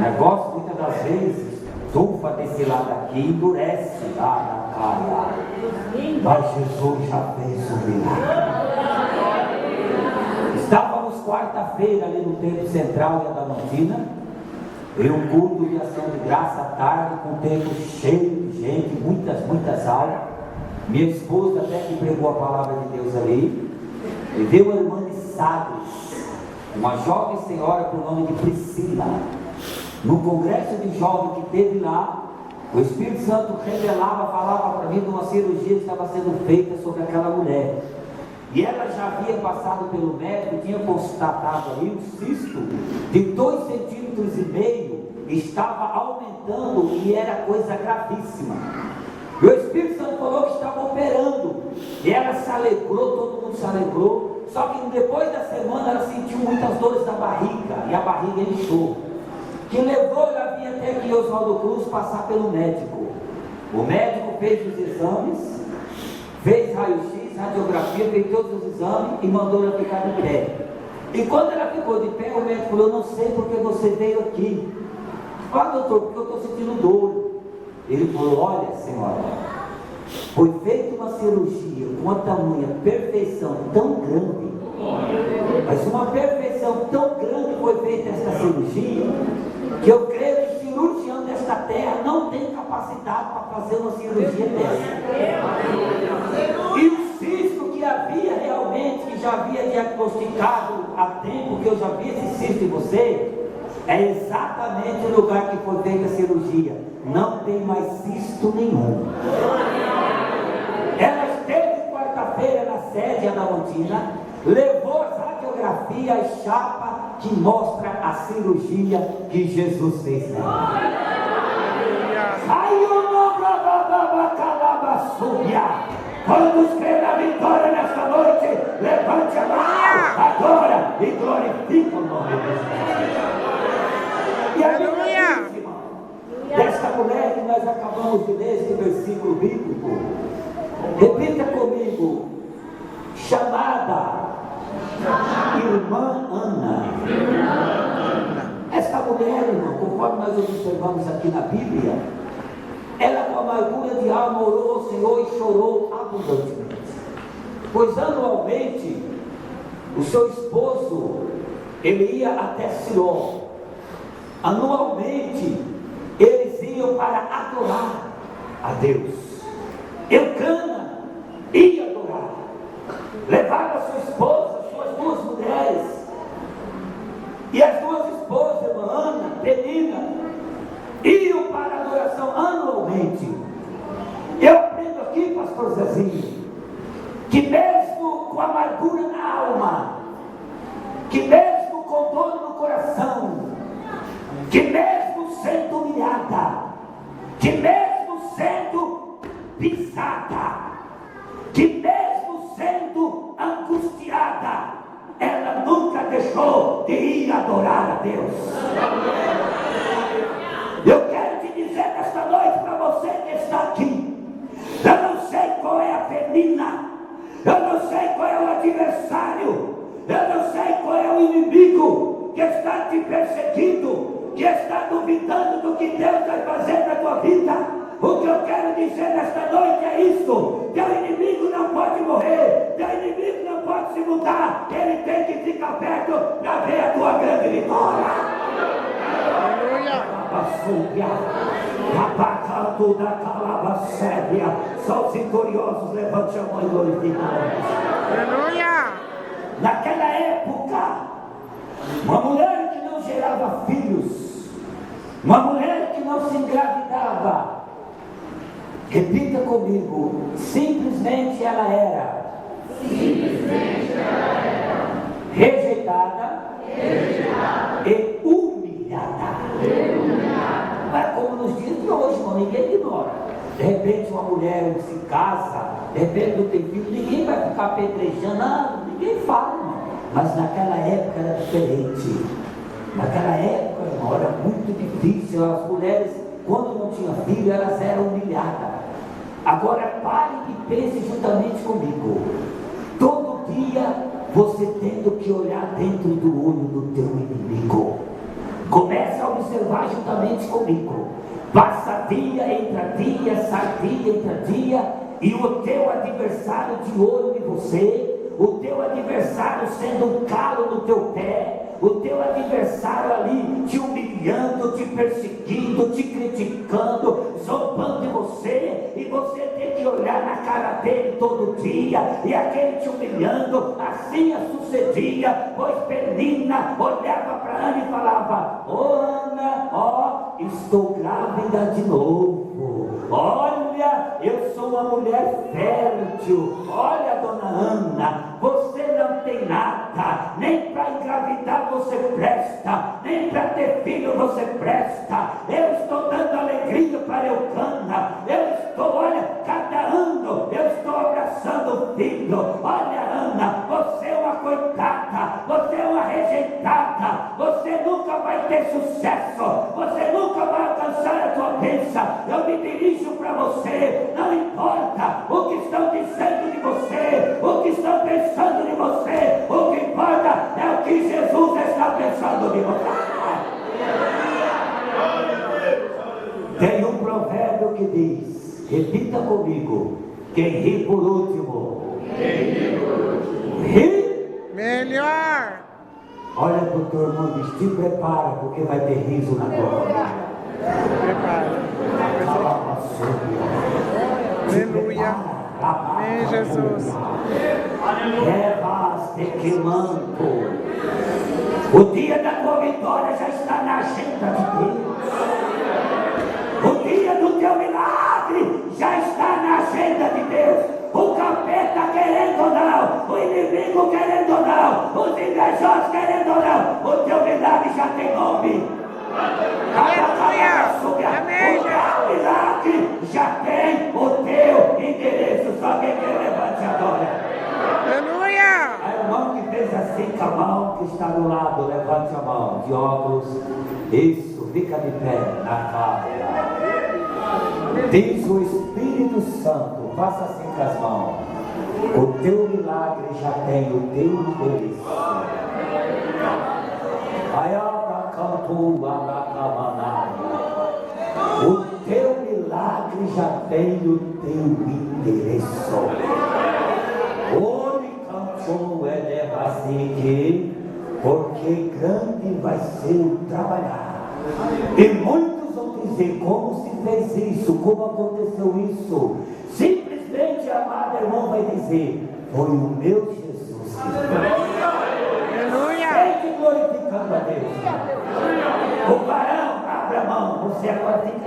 negócio muitas das vezes tufa desse lado aqui, endurece lá na cara. Mas Jesus já fez o milagre. Estávamos quarta-feira ali no Templo Central de Adamantina, em um culto de ação de graça à tarde, com o templo cheio de gente, muitas aulas. Minha esposa até que pregou a palavra de Deus ali, e veio uma irmã de Sagres, uma jovem senhora por nome de Priscila. No congresso de jovens que teve lá, o Espírito Santo revelava, falava para mim de uma cirurgia que estava sendo feita sobre aquela mulher. E ela já havia passado pelo médico, tinha constatado ali um cisto de 2,5 centímetros, estava aumentando e era coisa gravíssima. E o Espírito Santo falou que estava operando. E ela se alegrou, todo mundo se alegrou. Só que depois da semana ela sentiu muitas dores na barriga, e a barriga inchou. Que levou ela vir até aqui Oswaldo Cruz passar pelo médico. O médico fez os exames, fez raio-x, radiografia, fez todos os exames e mandou ela ficar de pé. E quando ela ficou de pé, o médico falou: eu não sei porque você veio aqui. Ah, doutor, porque eu estou sentindo dor. Ele falou: olha, senhora, foi feita uma cirurgia com uma tamanha perfeição tão grande, mas uma perfeição tão grande foi feita essa cirurgia, que eu creio que o cirurgião desta terra não tem capacidade para fazer uma cirurgia dessa. E o cisto que havia realmente, que já havia diagnosticado há tempo, que eu já vi esse cisto em você, é exatamente o lugar que foi feita a cirurgia. Não tem mais cisto nenhum. Ela esteve quarta-feira na sede Adamantina, levou as radiografias, a chapa que mostra a cirurgia que Jesus fez nela. Quantos creem na vitória nesta noite, levante a mão agora e glorifique o nome de Jesus. E a Bíblia diz, irmão, desta mulher que nós acabamos de ler este versículo bíblico, repita comigo: chamada Irmã Ana. Esta mulher, irmão, conforme nós observamos aqui na Bíblia, ela com amargura de alma orou ao Senhor e chorou abundantemente, pois anualmente o seu esposo, ele ia até Siló. Anualmente eles iam para adorar a Deus. Eucana ia adorar, levava sua esposa, suas duas mulheres, e as duas esposas, irmã Ana, Penina, iam para a adoração anualmente. Eu aprendo aqui, pastor Zezinho, que mesmo com amargura na alma, que mesmo com dor no coração, que mesmo sendo humilhada, que mesmo sendo pisada, que mesmo sendo angustiada, ela nunca deixou de ir adorar a Deus. Eu quero te dizer nesta noite para você que está aqui, eu não sei qual é a Penina, eu não sei qual é o adversário, eu não sei qual é o inimigo que está te perseguindo, que está duvidando do que Deus vai fazer na tua vida. O que eu quero dizer nesta noite é isto: teu inimigo não pode morrer, teu inimigo não pode se mudar, ele tem que ficar perto para ver a tua grande vitória. Aleluia! Só os vitoriosos, levante a mão e glorifique. Aleluia! Naquela época, uma mulher que não gerava filhos, uma mulher que não se engravidava, repita comigo, simplesmente ela era rejeitada e humilhada. Mas como nos dias de hoje, irmão, ninguém ignora. De repente uma mulher se casa, de repente não tem filho, ninguém vai ficar apedrejando, não, ninguém fala, irmão. Mas naquela época era diferente. Naquela época, irmão, era muito difícil. As mulheres, quando não tinham filho, elas eram humilhadas. Agora pare e pense juntamente comigo. Todo dia você tendo que olhar dentro do olho do teu inimigo. Comece a observar observar juntamente comigo. Passa dia, entra dia, sai dia, entra dia, e o teu adversário de olho em você, o teu adversário sendo um calo no teu pé, o teu adversário ali te humilhando, te perseguindo, te criticando, zombando de você, e você tem que olhar na cara dele todo dia, e aquele te humilhando. Assim sucedia, pois Penina olhava para Ana e falava: "Ô Ana, ó, estou grávida de novo, olha, eu sou uma mulher fértil, olha, dona Ana, você não tem nada, nem para engravidar você presta, nem para ter filho você presta, eu estou dando alegria para Eucana, eu estou, olha, cada ano eu estou abraçando o filho, olha Ana, você é uma coitada, você é uma rejeitada, você nunca vai ter sucesso, você nunca vai alcançar a tua bênção, eu me dirijo para você, não importa o que estão dizendo de você, o que estão pensando de você, o que importa é o que Jesus está pensando de você." Tem um provérbio que diz, repita comigo: quem ri por último, ri melhor. Olha para o teu irmão e diz: te prepara, porque vai ter riso na tua família. Prepara. Aleluia. Amém, Jesus. Levaste queimando. O dia da tua vitória já está na agenda de Deus. O dia do teu milagre já está na agenda de Deus. O capeta querendo ou não, o inimigo querendo ou não, os invejosos querendo ou não, o teu milagre já tem nome. Aleluia. Amém. O teu milagre já tem o teu endereço. Só quem quer levante agora. Aleluia. A irmã que fez assim com a mão, que está do lado, levante a mão, de óculos. Isso, fica de pé na cara. Diz o Espírito Santo, faça assim com as mãos: o teu milagre já tem o teu endereço. O teu milagre já tem o teu endereço. Porque grande vai ser o trabalhar. E muitos vão dizer: como se fez isso? Como aconteceu isso? Simplesmente a amada irmã vai dizer: foi o meu Jesus que fez. Aleluia. Sempre glorificando a Deus. O varão, abra a mão, você agora tem que